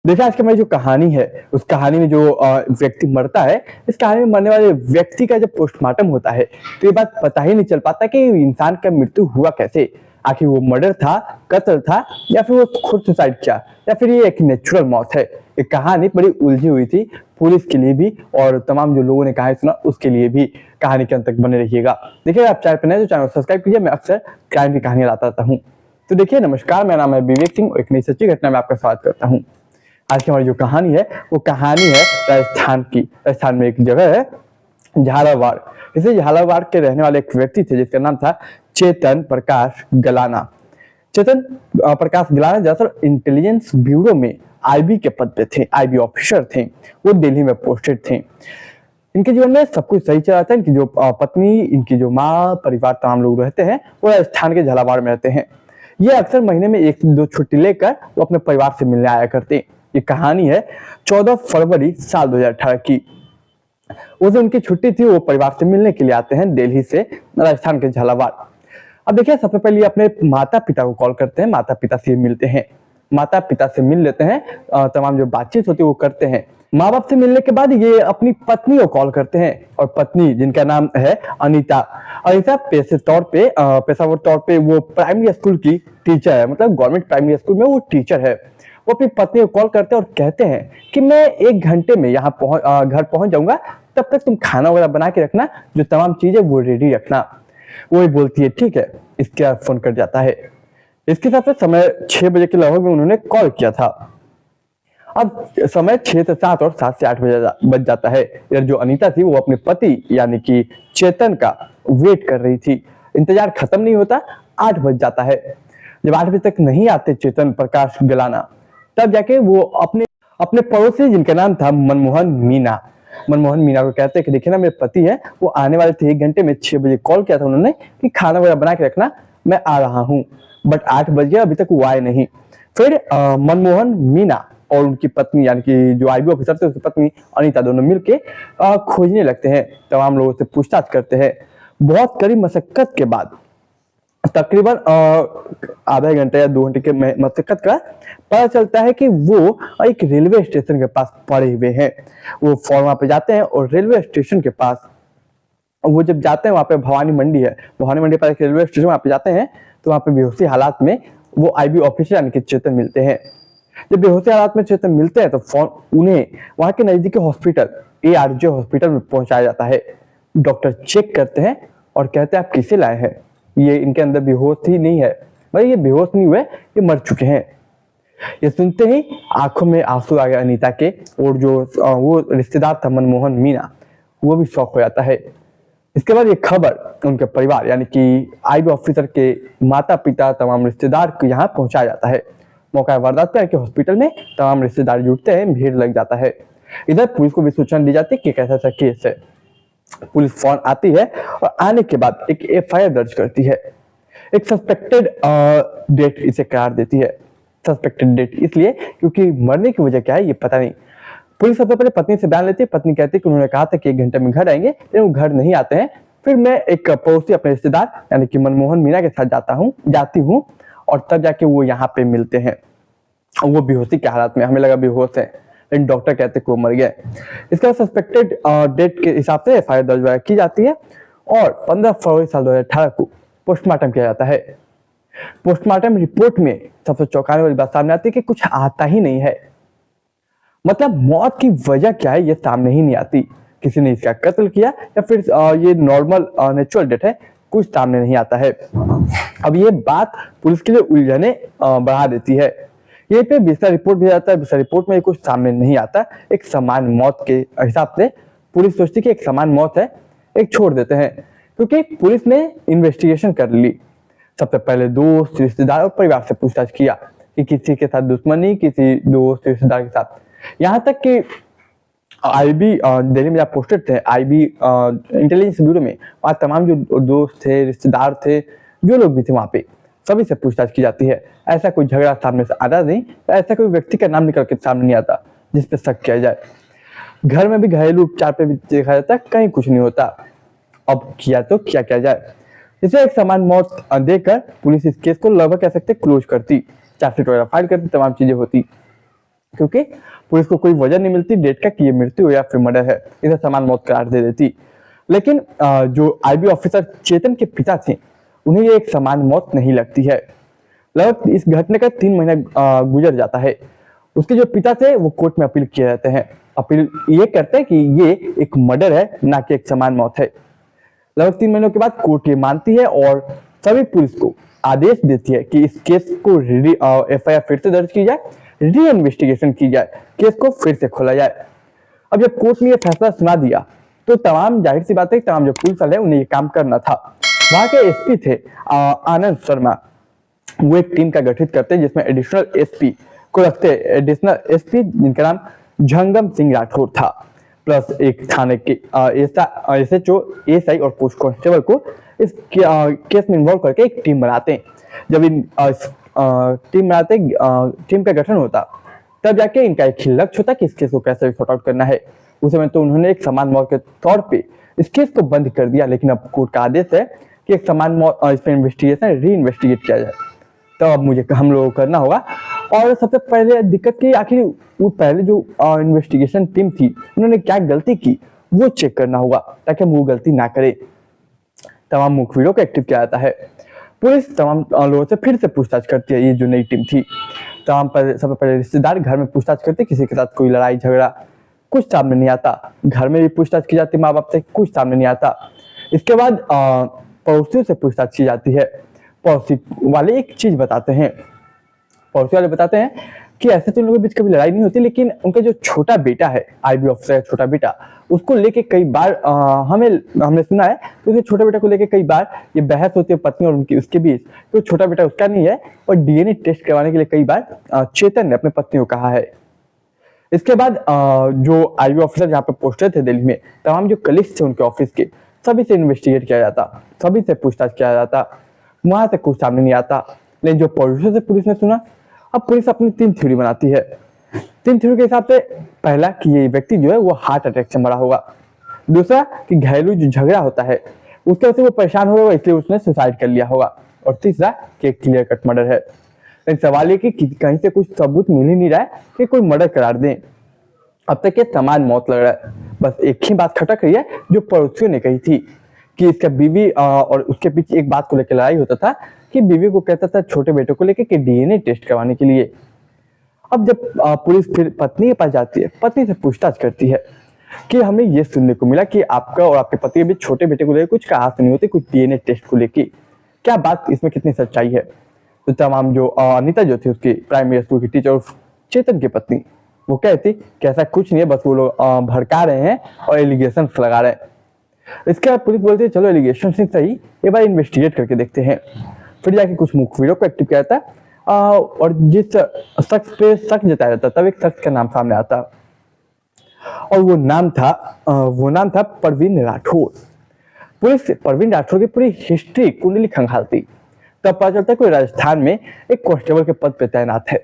देखिए, आज की हमारी जो कहानी है, उस कहानी में जो व्यक्ति मरता है, इस कहानी में मरने वाले व्यक्ति का जब पोस्टमार्टम होता है, तो ये बात पता ही नहीं चल पाता कि इंसान का मृत्यु हुआ कैसे? आखिर वो मर्डर था, कत्ल था या फिर वो खुद सुसाइड किया या फिर ये एक नेचुरल मौत है? ये कहानी बड़ी उलझी हुई थी, पुलिस के लिए भी और तमाम जो लोगों ने कहानी सुना उसके लिए भी। कहानी के अंत तक बने रहिएगा। देखिए, आप चैनल पर नए तो चैनल को सब्सक्राइब कीजिए। मैं अक्सर क्राइम की कहानियाँ लाता रहता हूँ। तो देखिए, नमस्कार, मेरा नाम है विवेक सिंह और एक नई सच्ची घटना में आपका स्वागत करता हूँ। आज की हमारी जो कहानी है वो कहानी है राजस्थान की। राजस्थान में एक जगह है झालावाड़। इसे झालावाड़ के रहने वाले एक व्यक्ति थे जिसका नाम था चेतन प्रकाश गलाना। चेतन प्रकाश गलाना दरअसल इंटेलिजेंस ब्यूरो में आईबी के पद पे थे, आईबी ऑफिसर थे। वो दिल्ली में पोस्टेड थे। इनके जीवन में सब कुछ सही चल रहा था। इनकी जो पत्नी, इनकी जो माँ, परिवार, तमाम लोग रहते हैं वो राजस्थान के झालावाड़ में रहते हैं। ये अक्सर महीने में 1-2 छुट्टी लेकर वो अपने परिवार से मिलने आया करते। ये कहानी है 14 फरवरी साल 2018 की। उस दिन उनकी छुट्टी थी, वो परिवार से मिलने के लिए आते हैं दिल्ली से राजस्थान के झालावाड़। अब देखिए, सबसे पहले अपने माता पिता को कॉल करते हैं, माता पिता से मिलते हैं, माता पिता से मिल लेते हैं, तमाम जो बातचीत होती है वो करते हैं। माँ बाप से मिलने के बाद ये अपनी पत्नी को कॉल करते हैं और पत्नी जिनका नाम है अनीता। अनीता पेशेवर तौर पे वो प्राइमरी स्कूल की टीचर है, मतलब गवर्नमेंट प्राइमरी स्कूल में वो टीचर है। वो अपनी पत्नी को कॉल करते हैं और कहते हैं कि मैं 1 घंटे में यहाँ घर पहुंच जाऊंगा, तब तक तुम खाना वगैरह बना के रखना, जो तमाम चीजें वो रेडी रखना। वो ही बोलती है ठीक है। इसके बाद फोन कट जाता है। इसके साथ समय 6 बजे के लगभग में उन्होंने कॉल किया था। अब समय 6 से 7 और 7 से 8 बज जाता है। इधर जो अनीता थी वो अपने पति यानी कि चेतन का वेट कर रही थी। इंतजार खत्म नहीं होता, 8 बज जाता है। जब 8 बजे तक नहीं आते चेतन प्रकाश गलाना, तब जाके वो अपने अपने पड़ोसी जिनका नाम था मनमोहन मीना को कहते हैं कि देखिए ना, मेरे पति है, वो आने वाले थे 1 घंटे में। 6 बजे कॉल किया था उन्होंने कि खाना वगैरह बना के रखना, मैं आ रहा हूँ। बट 8 बज गया, अभी तक वो आए नहीं। फिर मनमोहन मीना और उनकी पत्नी यानी कि जो आईबी ऑफिसर थे उसकी पत्नी अनीता दोनों मिलके खोजने लगते हैं, तमाम लोगों से पूछताछ करते हैं। बहुत कड़ी मशक्कत के बाद तकरीबन आधा घंटे या 2 घंटे के मशक्कत का पता चलता है कि वो एक रेलवे स्टेशन के पास पड़े हुए हैं। वो वहां पे जाते हैं और रेलवे स्टेशन के पास वो जब जाते हैं, वहां पे भवानी मंडी है, भवानी मंडी पर एक रेलवे स्टेशन, वहां पे जाते हैं तो वहां पे बेहोशी हालात में वो आईबी ऑफिसर यानी कि चेतन मिलते हैं। जब बेहोशी हालात में चेतन मिलते हैं तो उन्हें वहां के नजदीकी हॉस्पिटल ARJ हॉस्पिटल में पहुंचाया जाता है। डॉक्टर चेक करते हैं और कहते हैं आप किसे लाए हैं, ये इनके अंदर बेहोश ही नहीं है, भाई ये बेहोश नहीं हुए, ये मर चुके हैं। ये सुनते ही आंखों में आंसू आ गए अनीता के, और जो वो रिश्तेदार था मनमोहन मीना, वो भी शॉक हो जाता है। इसके बाद ये खबर उनके परिवार यानी कि आईबी ऑफिसर के माता पिता, तमाम रिश्तेदार को यहाँ पहुंचाया जाता है। मौका वारदात पे हॉस्पिटल में तमाम रिश्तेदार जुटते हैं, भीड़ लग जाता है। इधर पुलिस को भी सूचना दी जाती है कि कैसा सा केस है। पुलिस फोन आती है और आने के बाद एक FIR दर्ज करती है। एक सस्पेक्टेड डेट इसे करार देती है। सस्पेक्टेड डेट इसलिए क्योंकि मरने की वजह क्या है ये पता नहीं। पुलिस सबसे पहले पत्नी से बयान लेती है। पत्नी कहती है कि उन्होंने कहा था कि 1 घंटे में घर आएंगे, लेकिन वो घर नहीं आते हैं। फिर मैं एक पड़ोसी अपने रिश्तेदार यानी कि मनमोहन मीना के साथ जाती हूँ और तब जाके वो यहाँ पे मिलते हैं। वो बेहोशी के हालात में, हमें लगा बेहोश है, लेकिन डॉक्टर कहते कि वो मर गए। इसका सस्पेक्टेड डेट के हिसाब से FIR दर्ज की जाती है और 15 फरवरी साल 2018 को पोस्टमार्टम किया जाता है। पोस्टमार्टम रिपोर्ट में सबसे चौंकाने वाली बात सामने आती है कि कुछ आता ही नहीं है। मतलब मौत की वजह क्या है ये सामने ही नहीं आती। किसी ने इसका कत्ल किया या फिर ये नॉर्मल नेचुरल डेथ है, कुछ सामने नहीं आता है। अब ये बात पुलिस के लिए उलझने बढ़ा देती है। ये पे बिस्तर रिपोर्ट भी आता है, बिस्तर रिपोर्ट में कुछ सामने नहीं आता। एक समान मौत के हिसाब से पुलिस सोचती कि एक समान मौत है, एक छोड़ देते हैं, क्योंकि पुलिस ने इन्वेस्टिगेशन कर ली। सबसे पहले दोस्त, रिश्तेदार और परिवार से पूछताछ किया कि किसी के साथ दुश्मनी, किसी दोस्त रिश्तेदार के साथ, यहाँ तक कि आईबी दिल्ली में जब पोस्टेड थे, आईबी इंटेलिजेंस ब्यूरो में, वहाँ तमाम जो दोस्त थे, रिश्तेदार थे, जो लोग भी थे वहाँ पे, सभी से पूछताछ की जाती है। ऐसा कोई झगड़ा सामने से आता नहीं, ऐसा कोई व्यक्ति का नाम निकल के सामने नहीं आता जिस पे शक किया जाए। घर में भी घरेलू उपचार पे भी देखा जाता है, कहीं कुछ नहीं होता। अब किया तो क्या किया जाए। इसे एक समान मौत देकर पुलिस इस केस को लगभग कह सकते क्लोज करती, चार्जशीट वगैरह फाइल करती, तमाम चीजें होती। क्योंकि पुलिस को कोई वजह नहीं मिलती डेट का कि ये मृत्यु या फिर मर्डर है, इसे समान मौत करार दे देती। लेकिन जो आईबी ऑफिसर चेतन के पिता थे उन्हें ये एक समान मौत नहीं लगती है। लगभग इस घटना का 3 महीना गुजर जाता है। उसके जो पिता थे वो कोर्ट में अपील किए जाते हैं, अपील ये करते हैं कि ये एक मर्डर है ना कि एक समान मौत है। लगभग 3 महीनों के बाद कोर्ट ये मानती है और सभी पुलिस को आदेश देती है कि इस केस को एफआईआर फिर से दर्ज की जाए, री इन्वेस्टिगेशन की जाए, केस को फिर से खोला जाए। अब जब कोर्ट ने ये फैसला सुना दिया तो तमाम जाहिर सी बात है तमाम जो पुलिस वाले उन्हें ये काम करना था। वहां के एसपी थे आनंद शर्मा, वो एक टीम का गठित करते हैं जिसमें एडिशनल एसपी को रखते हैं, एडिशनल एसपी जिनका नाम झंगम सिंह राठौर था, प्लस एक थाने के एसएचओ, एसआई और पोस्ट कांस्टेबल को इस केस में इन्वॉल्व करके एक टीम बनाते हैं। जब इन टीम बनाते टीम का गठन होता तब जाके इनका एक ही लक्ष्य होता कि इस केस को कैसे सॉर्ट आउट करना है। उस समय तो उन्होंने एक समान मौत के तौर पे इस केस को बंद कर दिया, लेकिन अब कोर्ट का आदेश है कि एक समान मौत इस पर इन्वेस्टिगेशन री इन्वेस्टिगेट किया जाए। तो अब मुझे हम लोगों को करना होगा। और सबसे पहले दिक्कत की आखिर वो पहले जो इन्वेस्टिगेशन टीम थी उन्होंने क्या गलती की वो चेक करना होगा ताकि हम वो गलती ना करे। तमाम मुखबिरों को एक्टिव किया जाता है। पुलिस तमाम लोगों से फिर से पूछताछ करती है। ये जो नई टीम थी सबसे पहले रिश्तेदार घर में पूछताछ करते, किसी के साथ कोई लड़ाई झगड़ा कुछ सामने नहीं आता। घर में भी पूछताछ की जाती, माँ बाप से कुछ सामने नहीं आता। इसके बाद पड़ोसियों से पूछताछ की जाती है। पड़ोसी वाले एक चीज बताते हैं, पड़ोसी वाले बताते हैं कि ऐसे तो इन लोगों के बीच कभी लड़ाई नहीं होती, लेकिन उनका जो छोटा बेटा है, आईबी ऑफिसर का छोटा बेटा, उसको लेके कई बार हमने सुना है तो उसके छोटे बेटे को लेके कई बार ये बहस होती है पत्नी और उनकी उसके बीच। तो छोटा बेटा उसका नहीं है और डीएनए टेस्ट करवाने के लिए कई बार चेतन ने अपनी पत्नी को कहा है। इसके बाद जो आईबी ऑफिसर जहाँ पे पोस्टेड थे दिल्ली में, तमाम जो कलीग्स थे उनके ऑफिस के, सभी से इन्वेस्टिगेट किया जाता, सभी से पूछताछ किया जाता। वहां से कुछ सामने नहीं आता। लेकिन जो पड़ोसियों से पुलिस ने सुना, अब पुलिस अपनी 3 थ्योरी बनाती है। 3 थ्योरी के हिसाब से पहला कि ये व्यक्ति जो है वो हार्ट अटैक से मरा होगा, दूसरा कि घरेलू जो झगड़ा होता है उसके वजह से वो परेशान हो होगा इसलिए उसने सुसाइड कर लिया होगा, और तीसरा कि एक क्लियर कट मर्डर है। लेकिन सवाल ये कि कहीं से कुछ सबूत मिल ही नहीं रहा है कि कोई मर्डर करार दें। अब तक ये समान मौत लग रहा है। बस एक ही बात खटक रही है जो पड़ोसियों ने कही थी कि इसका बीवी और उसके पीछे एक बात को लेकर लड़ाई होता था कि बीवी को कहता था छोटे बेटे को लेकर कि डीएनए टेस्ट करवाने के लिए। अब जब पुलिस फिर पत्नी के पास जाती है, पत्नी से पूछताछ करती है कि हमें ये सुनने को मिला कि आपका और आपके पति के बीच छोटे बेटे को लेकर कुछ कहास नहीं होती, कुछ डीएनए टेस्ट को लेकर, क्या बात इसमें कितनी सच्चाई है। तो तमाम जो अनिता जो थी उसकी प्राइमरी स्कूल की टीचर और चेतन की पत्नी, वो कहती कि ऐसा कुछ नहीं है, बस वो लोग भड़का रहे हैं और एलिगेशन लगा रहे हैं। इसके बाद पुलिस बोलती है चलो एलिगेशन से सही एक बार इन्वेस्टिगेट करके देखते हैं। फिर जाके कुछ मुखबिरों को एक्टिव किया जाता है और जिस शख्स पे शक जताया जाता तब एक शख्स का नाम सामने आता और वो नाम था परवीन राठौर। पुलिस परवीन राठौर की पूरी हिस्ट्री कुंडली खंगालती, तब पता चलता है कोई राजस्थान में एक कांस्टेबल के पद पे तैनात है।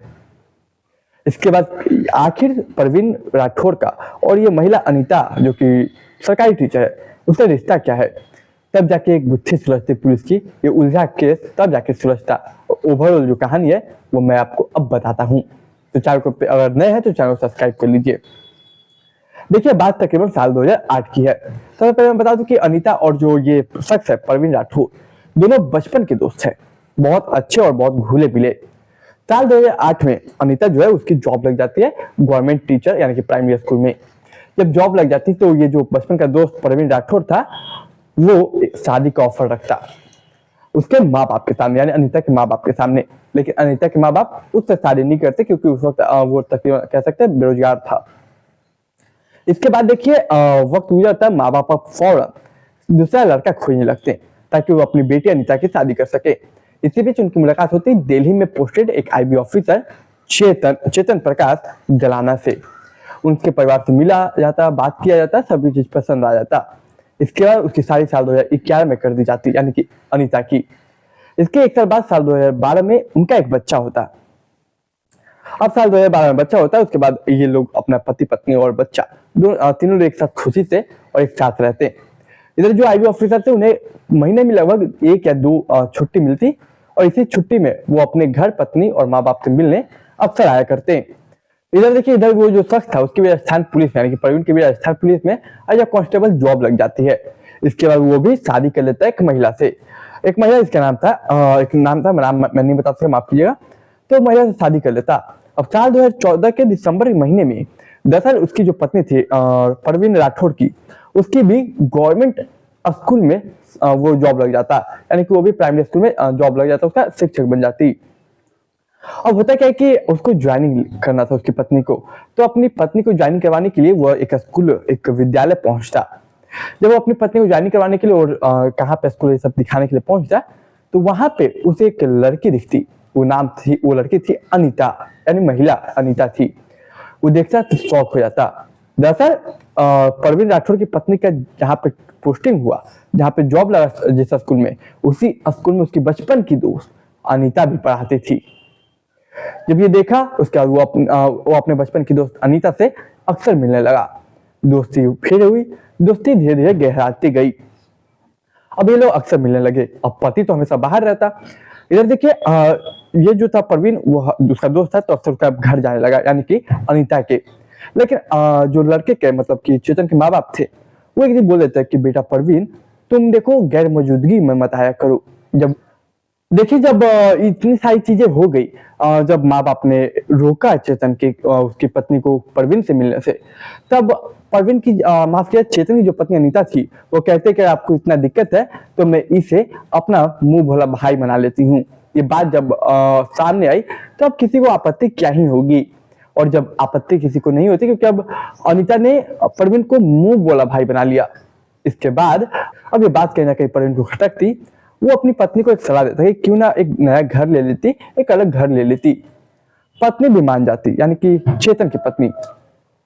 इसके बाद आखिर परवीन राठौर का और ये महिला अनीता जो कि सरकारी टीचर है उसका रिश्ता क्या है, तब जाके एक गुत्थी सुलझती पुलिस की, ये उलझा केस तब जाके सुलझता। ओवरऑल जो कहानी है वो मैं आपको अब बताता हूँ। तो चैनल को अगर नए हैं तो चैनल को सब्सक्राइब कर लीजिए। देखिए बात तकरीबन साल 2008 की है। सबसे पहले मैं बता दूं कि अनीता और जो ये शख्स है परवीन राठौर दोनों बचपन के दोस्त हैं, बहुत अच्छे और बहुत घुले मिले। साल 2008 में अनीता जो है उसकी जॉब लग जाती है गवर्नमेंट टीचर यानी कि प्राइमरी स्कूल में। जब जॉब लग जाती तो ये जो बचपन का दोस्त परवीन राठौर था वो शादी का ऑफर रखता उसके माँ बाप के सामने, यानी अनीता के माँ बाप के सामने। लेकिन अनीता के माँ बाप उससे शादी नहीं करते क्योंकि उस वक्त वो तकरीबन कह सकते हैं बेरोजगार था। इसके बाद देखिए वक्त गुजरता है, माँ बाप फौरन दूसरा लड़का खोजने लगते हैं ताकि वो अपनी बेटी अनीता की शादी कर सके। इसी बीच उनकी मुलाकात होती है दिल्ली में पोस्टेड एक आईबी ऑफिसर चेतन प्रकाश गलाना से। उनके परिवार से मिला जाता, बात किया जाता, सभी चीज पसंद आ जाता। इसके बाद उसकी शादी साल 2011 में कर दी जाती यानी कि अनीता की। इसके 1 साल बाद साल 2012 में उनका एक बच्चा होता। अब साल 2012 में बच्चा होता है, उसके बाद ये लोग अपना पति पत्नी और बच्चा तीनों लोग एक साथ खुशी से और एक साथ रहते हैं। इधर जो आईबी ऑफिसर थे उन्हें महीने में लगभग 1 या 2 छुट्टी मिलती और इसी छुट्टी में वो अपने घर पत्नी और माँ बाप से मिलने अक्सर आया करते हैं। इधर देखिए, इधर वो जो शख्स था उसकी भी राजस्थान पुलिस में, यानी कि प्रवीण की भी राजस्थान पुलिस में एज अ कांस्टेबल जॉब लग जाती है। इसके बाद वो भी शादी कर लेता है एक महिला से। एक महिला, इसका नाम था एक नाम था, मैं नहीं बता सकता, माफ कीजिएगा। तो महिला से शादी कर लेता। अब साल 2014 के दिसंबर के महीने में दरअसल उसकी जो पत्नी थी परवीन राठौड़ की, उसकी भी गवर्नमेंट स्कूल में वो जॉब लग जाता, यानी कि वो भी प्राइमरी स्कूल में जॉब लग जाता, उसका शिक्षक बन जाती। अब होता क्या है कि उसको ज्वाइनिंग करना था उसकी पत्नी को, तो अपनी पत्नी को ज्वाइनिंग करवाने के लिए वह एक स्कूल, एक विद्यालय पहुंचता। जब वो अपनी पत्नी को ज्वाइनिंग करवाने के लिए और कहाँ पे स्कूल ये सब दिखाने के लिए पहुंचता, तो वहां पे उसे एक लड़की दिखती। वो लड़की थी अनीता, यानी महिला अनीता थी। वो देखता तो शौक हो जाता। दरअसल परवीन राठौर की पत्नी का जहाँ पे पोस्टिंग हुआ, जहाँ पे जॉब लगा जिस स्कूल में, उसी स्कूल में उसकी बचपन की दोस्त अनीता भी पढ़ाती थी। जब ये देखा, उसके बाद वो अपने बचपन की दोस्त अनीता से अक्सर मिलने लगा। दोस्ती फिर हुई, दोस्ती धीरे धीरे गहराती गई। अब ये लोग अक्सर मिलने लगे। अब पति तो हमेशा बाहर रहता। इधर देखिए, ये जो था परवीन, वो उसका दोस्त था, तो अक्सर उसका घर जाने लगा, यानी कि अनीता के। लेकिन जो लड़के के, मतलब कि चेतन के माँ बाप थे, वो एक दिन बोल देते हैं कि बेटा परवीन, तुम देखो गैर मौजूदगी में मत आया करो। जब देखिए, जब इतनी सारी चीजें हो गई, जब माँ बाप ने रोका चेतन की उसकी पत्नी को परवीन से मिलने से, तब परवीन की माफ किया, चेतन की जो पत्नी अनीता थी, वो कहते कि आपको इतना दिक्कत है तो मैं इसे अपना मुंह भोला भाई बना लेती हूँ। ये बात जब सामने आई, तो अब किसी को आपत्ति क्या ही होगी। और जब आपत्ति किसी को नहीं होती, क्योंकि अब अनीता ने परवीन को मुंह बोला भाई बना लिया। इसके बाद अब ये बात कहीं ना कहीं परवीन को खटकती। वो अपनी पत्नी को एक सलाह देता है कि क्यों ना एक नया घर ले लेती, एक अलग घर ले लेती। पत्नी भी मान जाती, यानी कि चेतन की पत्नी।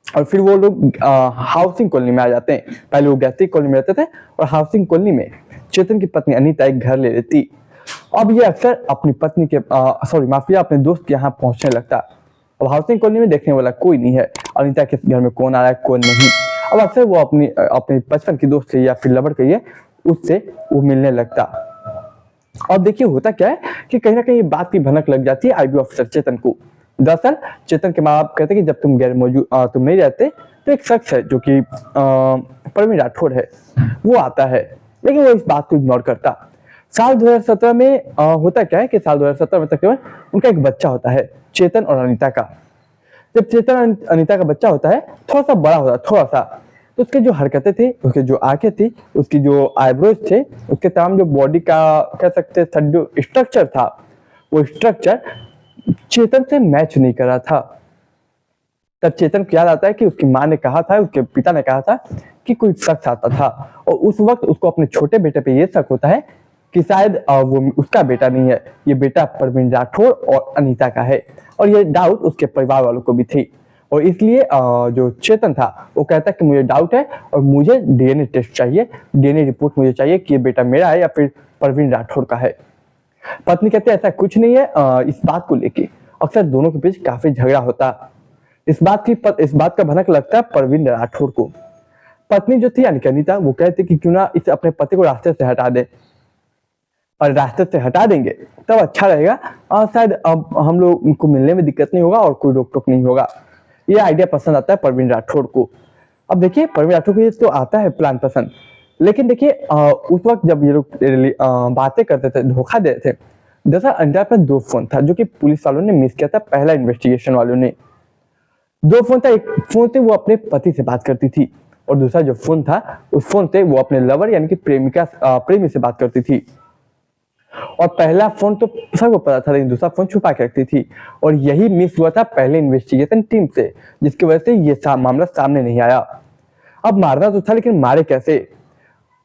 और फिर वो लोग हाउसिंग कॉलोनी में आ जाते हैं। पहले वो गैत्री कॉलोनी में रहते थे, और हाउसिंग कॉलोनी में चेतन की पत्नी अनीता एक घर ले लेती। अब ये अक्सर अपनी पत्नी के माफ किया, अपने दोस्त के यहाँ पहुंचने लगता। अब हाउसिंग कॉलोनी में देखने वाला कोई नहीं है, अनीता के घर में कौन आ रहा है कौन नहीं। अब अक्सर वो अपनी बचपन की दोस्त से या फिर लवर कहिए, उससे वो मिलने लगता। और देखिए, होता क्या है कि कहीं ना कहीं बात की भनक लग जाती है आईबी ऑफिसर चेतन को। दरअसल चेतन के माँ बाप कहते हैं कि जब तुम नहीं रहते, तो एक शख्स है जो कि परवीन राठौर है, वो आता है। लेकिन वो इस बात को इग्नोर करता। साल 2017 में होता क्या है कि साल 2017 में तकरीबन उनका एक बच्चा होता है, चेतन और अनीता का। जब चेतन और अनीता का बच्चा होता है, थोड़ा सा बड़ा होता है, थोड़ा सा, तो उसके जो हरकतें थी, उसके जो आंखें थी, उसकी जो आईब्रोज थे, उसके तमाम जो बॉडी का कह सकते हैं जो स्ट्रक्चर था, वो स्ट्रक्चर चेतन से मैच नहीं कर रहा था। तब चेतन को याद आता है कि उसकी माँ ने कहा था, उसके पिता ने कहा था कि कोई शख्स आता था, और उस वक्त उसको अपने छोटे बेटे पे ये शक होता है कि शायद वो उसका बेटा नहीं है, ये बेटा परवीन राठौर और अनीता का है। और ये डाउट उसके परिवार वालों को भी थी। और इसलिए जो चेतन था, वो कहता है कि मुझे डाउट है और मुझे डीएनए टेस्ट चाहिए, डीएनए रिपोर्ट मुझे चाहिए कि ये बेटा मेरा है या फिर परवीन राठौर का है। पत्नी कहते ऐसा कुछ नहीं है। इस बात को लेके अक्सर दोनों के बीच काफी झगड़ा होता। इस बात का भनक लगता है परवीन राठौर को। पत्नी जो थी, यानी कि अनीता, वो कहती कि क्यों ना इसे अपने पति को रास्ते से हटा दे, और रास्ते से हटा देंगे तब अच्छा रहेगा, और शायद अब हम लोग उनको मिलने में दिक्कत नहीं होगा और कोई रोक टोक नहीं होगा। ये आइडिया पसंद आता है परवीन राठौर को। अब देखिए, परवीन राठौर को ये तो आता है प्लान पसंद, लेकिन देखिए उस वक्त जब ये लोग बातें करते थे, धोखा दे थे। दरअसल अनीता पे 2 फोन था जो कि पुलिस वालों ने मिस किया था, पहला इन्वेस्टिगेशन वालों ने। 2 फोन था, एक फोन से वो अपने पति से बात करती थी, और दूसरा जो फोन था, उस फोन से वो अपने लवर यानी कि प्रेमी से बात करती थी। और पहला फोन तो सबको पता था, लेकिन दूसरा फोन छुपा के रखती थी। और यही मिस हुआ था पहले इन्वेस्टिगेशन टीम से, जिसकी वजह से ये मामला सामने नहीं आया। अब मारना तो था, लेकिन मारे कैसे?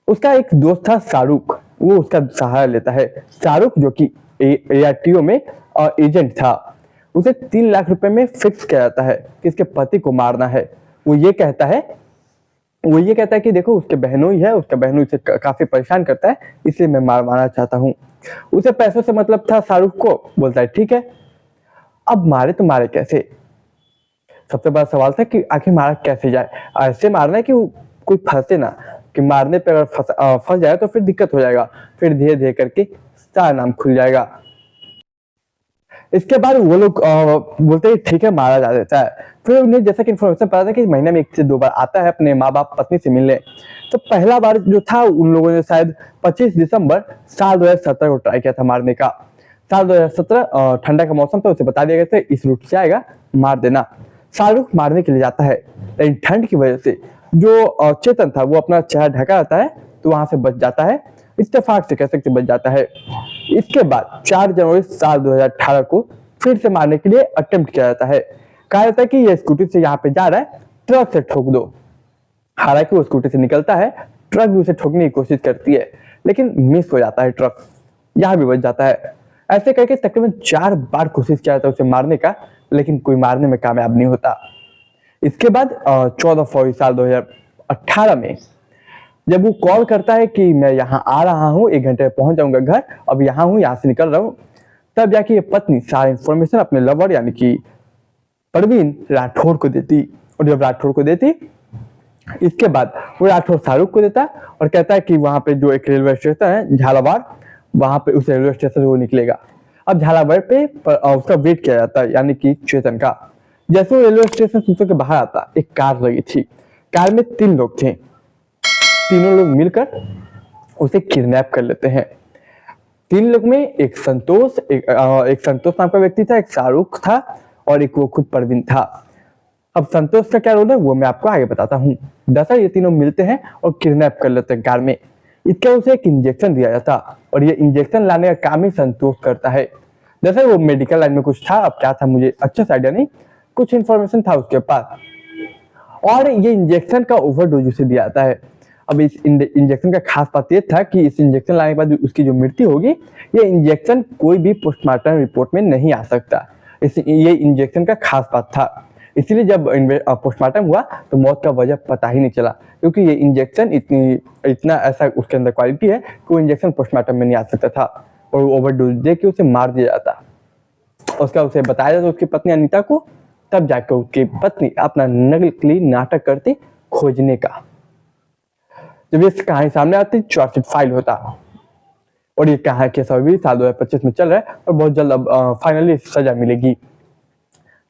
उसका एक दोस्त था शाहरुख, वो उसका सहारा लेता है। शाहरुख जो कि ARTO में एजेंट था। उसे 3 लाख रुपए में फिक्स किया जाता है कि इसके पति को मारना है। वो ये कहता है कि देखो, उसके बहनोई है, उसका बहनोई इसे काफी परेशान करता है, इसलिए मैं मारवाना चाहता हूँ। उसे पैसों से मतलब था शाहरुख को। बोलता है ठीक है। अब मारे तो मारे कैसे? सबसे बड़ा सवाल था कि आखिर मारा कैसे जाए। ऐसे मारना है कि कोई फंसे ना, कि मारने पे अगर फंस जाए तो फिर दिक्कत हो जाएगा, फिर धीरे धीरे करके सारा नाम खुल जाएगा। इसके बाद वो लोग बोलते हैं ठीक है मारा जा देता है। फिर उन्हें जैसा कि इन्फॉर्मेशन पता था कि महीने में 1 से 2 बार आता है अपने माँ बाप पत्नी से मिलने। तो पहला बार जो था उन लोगों ने शायद 25 दिसंबर साल 2017 को ट्राई किया था मारने का। साल 2017 ठंडा का मौसम था, उसे बता दिया गया था इस रूट से आएगा मार देना। शाहरुख मारने के लिए जाता है, लेकिन ठंड की वजह से जो चेतन था वो अपना चेहरा ढका रहता है तो वहां से बच जाता है, इत्तेफाक से कह सकते बच जाता है। इसके बाद 4 जनवरी साल 2018 को फिर से मारने के लिए अटेम्प्ट किया जाता है। कहा जाता है कि ये स्कूटी से यहाँ पे जा रहा है, ट्रक से ठोक दो। हालांकि वो स्कूटी से निकलता है, ट्रक भी उसे ठोकने की कोशिश करती है, लेकिन मिस हो जाता है ट्रक, यहाँ भी बच जाता है। ऐसे करके तकरीबन 4 बार कोशिश किया जाता है उसे मारने का, लेकिन कोई मारने में कामयाब नहीं होता। इसके बाद 14 फरवरी साल 2018 में जब वो कॉल करता है कि मैं यहाँ आ रहा हूँ, 1 घंटे में पहुंच जाऊंगा घर, अब यहाँ हूँ, यहाँ से निकल रहा हूँ, तब जाके ये पत्नी सारा इंफॉर्मेशन अपने लवर यानी कि परवीन राठौर को देती। और जब राठौर को देती, इसके बाद वो राठौर शाहरुख को देता और कहता है कि वहां पे जो एक रेलवे स्टेशन है झालावाड़, वहां पे उस रेलवे स्टेशन से वो निकलेगा। अब झालावाड़ पे उसका वेट किया जाता है यानी कि चेतन का। जैसे वो रेलवे स्टेशन से बाहर आता, एक कार लगी थी, कार में 3 लोग थे। तीनों लोग मिलकर उसे किडनैप कर लेते हैं। 3 लोग में एक संतोष नाम का व्यक्ति था, एक शाहरुख था और एक वो खुद परवीन था। अब संतोष का क्या रोल है वो मैं आपको आगे बताता हूँ। दरअसल ये तीनों मिलते हैं और किडनैप कर लेते हैं कार में। इसके उसे एक इंजेक्शन दिया जाता और ये इंजेक्शन लाने का काम ही संतोष करता है। दरअसल वो मेडिकल लाइन में कुछ था, अब क्या था मुझे अच्छे से आइडिया नहीं, कुछ इन्फॉर्मेशन था उसके पास, और ये इंजेक्शन का ओवरडोज उसे दिया जाता है। अब इस इंजेक्शन का खास बात ये था कि इस इंजेक्शन लाने के बाद उसकी जो मृत्यु होगी, ये इंजेक्शन कोई भी पोस्टमार्टम रिपोर्ट में नहीं आ सकता। ये इंजेक्शन का खास बात था, इसलिए जब पोस्टमार्टम हुआ तो मौत का वजह पता ही नहीं चला, क्योंकि ये इंजेक्शन इतना ऐसा उसके अंदर क्वालिटी है कि वो इंजेक्शन पोस्टमार्टम में नहीं आ सकता था और ओवरडोज दे के उसे मार दिया जाता। उसका उसे बताया जाता उसकी पत्नी अनीता को, तब जाकर उसकी पत्नी अपना नकली नाटक करती खोजने का। जब ये कहानी सामने आती, चार्जशीट फाइल होता और ये कहानी केस अभी साल 2025 में चल रहा है और बहुत जल्द अब फाइनली सजा मिलेगी।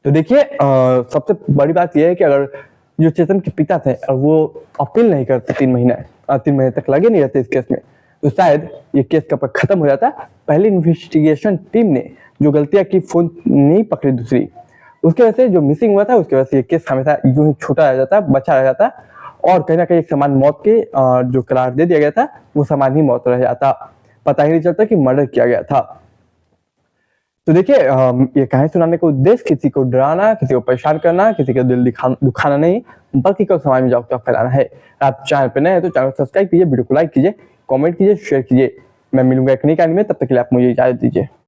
तो देखिए सबसे बड़ी बात यह है कि अगर जो चेतन के पिता थे और वो अपील नहीं करते 3 महीने तक लगे नहीं रहते इस केस में, तो शायद ये केस कब खत्म हो जाता। पहली इन्वेस्टिगेशन टीम ने जो गलतियां की, फोन नहीं पकड़ी दूसरी, उसके वजह से जो मिसिंग हुआ था उसके वजह से ये केस हमेशा यूं ही छोटा रह जाता, बचा रह जाता और कहीं ना कहीं एक समान मौत के जो करार दे दिया गया था वो समान ही मौत रह जाता, पता ही नहीं चलता कि मर्डर किया गया था। तो देखिए ये कहानी सुनाने का उद्देश्य किसी को डराना, किसी को परेशान करना, किसी का दिल दुखाना नहीं, बल्कि कल समाज में जागरूकता फैलाना है। आप चैनल पर नए हैं तो चैनल को सब्सक्राइब कीजिए, वीडियो को लाइक कीजिए, कमेंट कीजिए, शेयर कीजिए। मैं मिलूंगा एक नई कहानी में, तब तक के लिए आप मुझे इजाजत दीजिए।